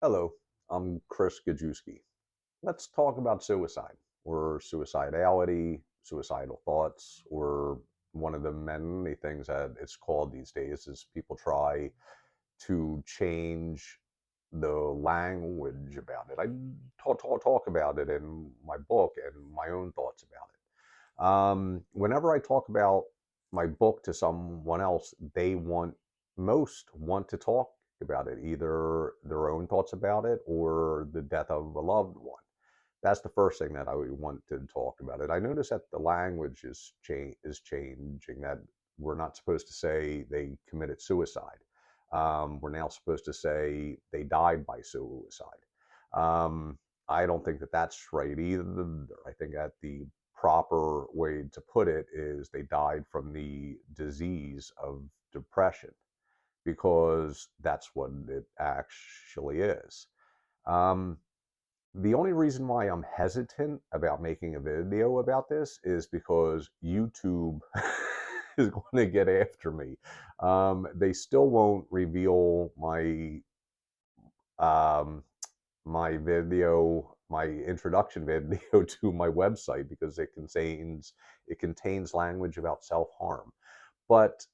Hello, I'm Chris Gajewski. Let's talk about suicide or suicidality, suicidal thoughts, or one of the many things that it's called these days is people try to change the language about it. I talk about it in my book and my own thoughts about it. Whenever I talk about my book to someone else, they most want to talk about it, either their own thoughts about it or the death of a loved one. That's the first thing that I would want to talk about it. I notice that the language is changing. That we're not supposed to say they committed suicide. We're now supposed to say they died by suicide. I don't think that that's right either. I think that the proper way to put it is they died from the disease of depression, because that's what it actually is. Um, the only reason why I'm hesitant about making a video about this is because YouTube is going to get after me. They still won't reveal um, my video, my introduction video to my website, because it contains language about self harm. But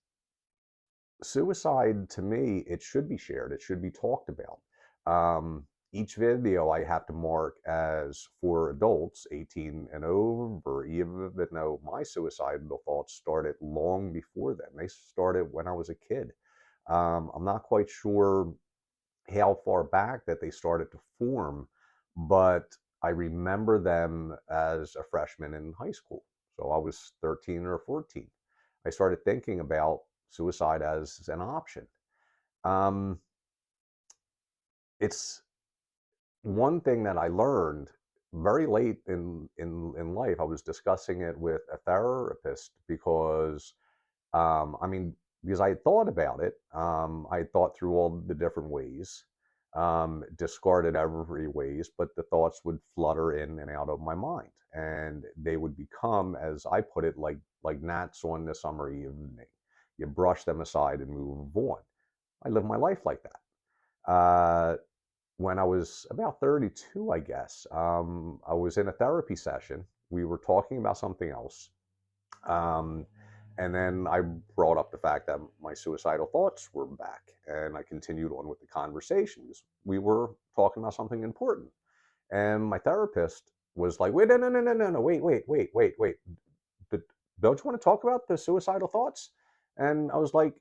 suicide, to me, it should be shared. It should be talked about. Each video I have to mark as for adults 18 and over, even though my suicidal thoughts started long before then. They started when I was a kid. I'm not quite sure how far back that they started to form, but I remember them as a freshman in high school. So I was 13 or 14. I started thinking about suicide as an option. Um, it's one thing that I learned very late in life. I was discussing it with a therapist because, I mean, because I had thought about it. I had thought through all the different ways, discarded every ways, but the thoughts would flutter in and out of my mind, and they would become, as I put it, like gnats on the summer evening. You brush them aside and move on. I live my life like that. When I was about 32, I guess, I was in a therapy session. We were talking about something else. Um, and then I brought up the fact that my suicidal thoughts were back, and I continued on with the conversations. We were talking about something important. And my therapist was like, wait, no, no, no, no, no, no, wait. Don't you want to talk about the suicidal thoughts? And I was like,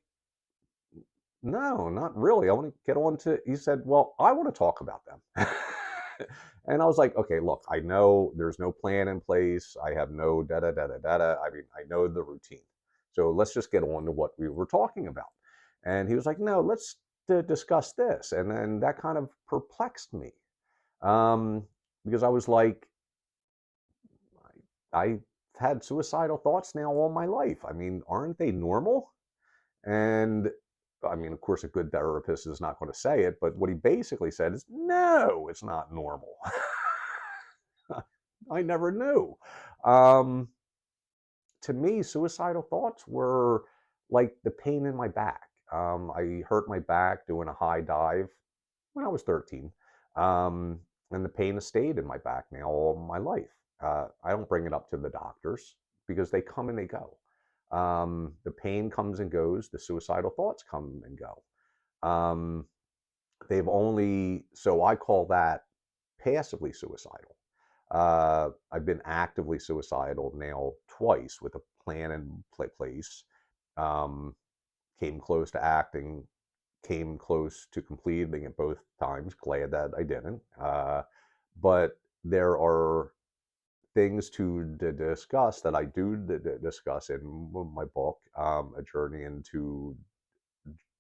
no, not really. I want to get on to, he said, well, I want to talk about them. And I was like, okay, look, I know there's no plan in place. I have no da da da da da da. I mean, I know the routine. So let's just get on to what we were talking about. And he was like, no, let's discuss this. And then that kind of perplexed me, um, because I was like, I've had suicidal thoughts now all my life. I mean, aren't they normal? And I mean, of course, a good therapist is not going to say it, but what he basically said is, no, it's not normal. I never knew. Um, to me, suicidal thoughts were like the pain in my back. I hurt my back doing a high dive when I was 13. Um, and the pain has stayed in my back now all my life. I don't bring it up to the doctors because they come and they go. The pain comes and goes. The suicidal thoughts come and go. Um, so I call that passively suicidal. I've been actively suicidal now twice with a plan in place. Um, Came close to acting, came close to completing it both times. Glad that I didn't. But there are things to discuss that I do discuss in my book, A Journey into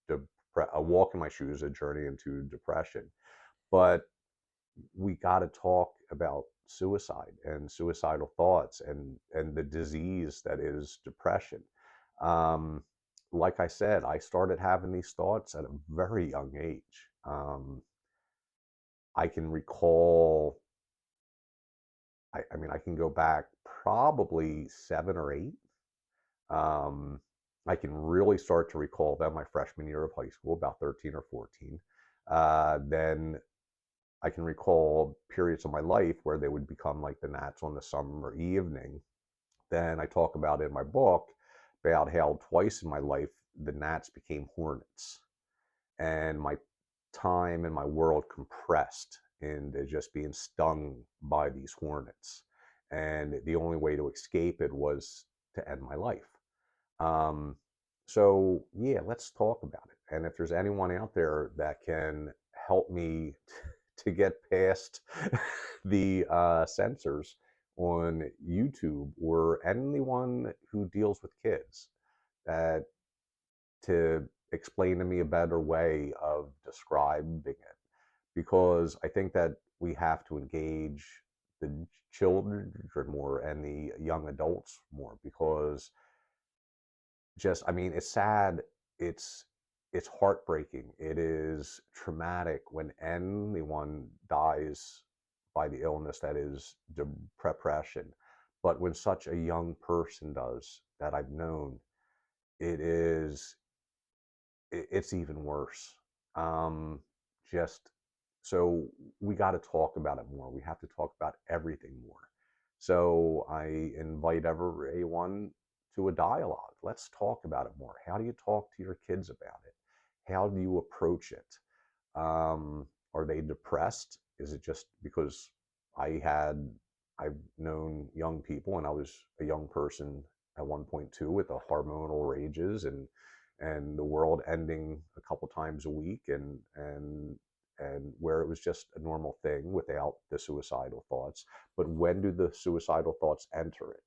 A Walk in My Shoes, A Journey into Depression. But we got to talk about suicide and suicidal thoughts and the disease that is depression. Um, like I said, I started having these thoughts at a very young age. I can recall, I mean, I can go back probably 7 or 8. Um, I can really start to recall them my freshman year of high school, about 13 or 14. Then I can recall periods of my life where they would become like the gnats on the summer evening. Then I talk about in my book about how twice in my life the gnats became hornets, and my time and my world compressed into just being stung by these hornets. And the only way to escape it was to end my life. Um, so, yeah, let's talk about it. And if there's anyone out there that can help me to get past the censors on YouTube, or anyone who deals with kids, that to explain to me a better way of describing it, because I think that we have to engage the children more and the young adults more, because just, I mean, it's sad, it's it's heartbreaking, it is traumatic when anyone dies by the illness that is depression. But when such a young person does, that I've known, it is it's even worse. Um, just so we got to talk about it more. We have to talk about everything more. So I invite everyone to a dialogue. Let's talk about it more. How do you talk to your kids about it? How do you approach it? Are they depressed? Is it just because I had, I've known young people, and I was a young person at one point too, with the hormonal rages and the world ending a couple times a week, and where it was just a normal thing without the suicidal thoughts. But when do the suicidal thoughts enter it?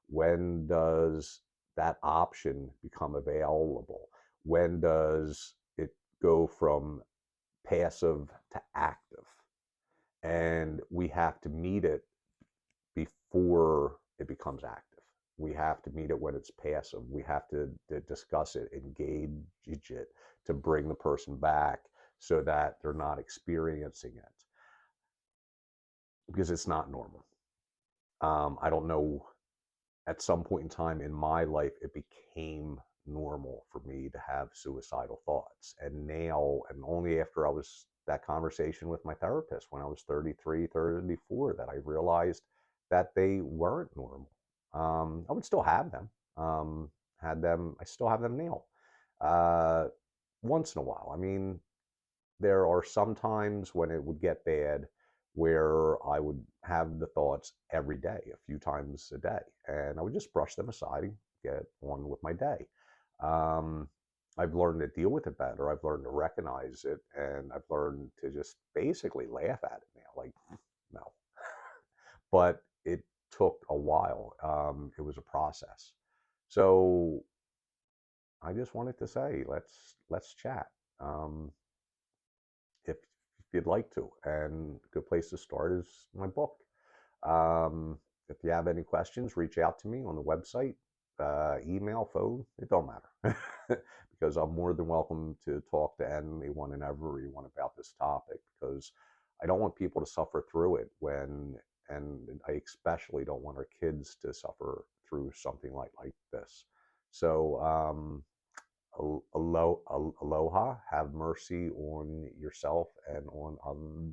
When does that option become available? When does it go from passive to active? And we have to meet it before it becomes active. We have to meet it when it's passive. We have to discuss it, engage it, to bring the person back so that they're not experiencing it, because it's not normal. I don't know, at some point in time in my life, it became normal for me to have suicidal thoughts. And now, and only after I was that conversation with my therapist when I was 33, 34, that I realized that they weren't normal. I would still have them. I still have them now. Uh, Once in a while. I mean, there are some times when it would get bad where I would have the thoughts every day, a few times a day, and I would just brush them aside and get on with my day. Um, I've learned to deal with it better. I've learned to recognize it, and I've learned to just basically laugh at it now. Like, no. But it took a while. It was a process. So I just wanted to say, let's chat. Um, if you'd like to. And a good place to start is my book. Um, if you have any questions, reach out to me on the website, email, phone, it don't matter. Because I'm more than welcome to talk to anyone and everyone about this topic, because I don't want people to suffer through it and I especially don't want our kids to suffer through something like this. So, aloha, have mercy on yourself and on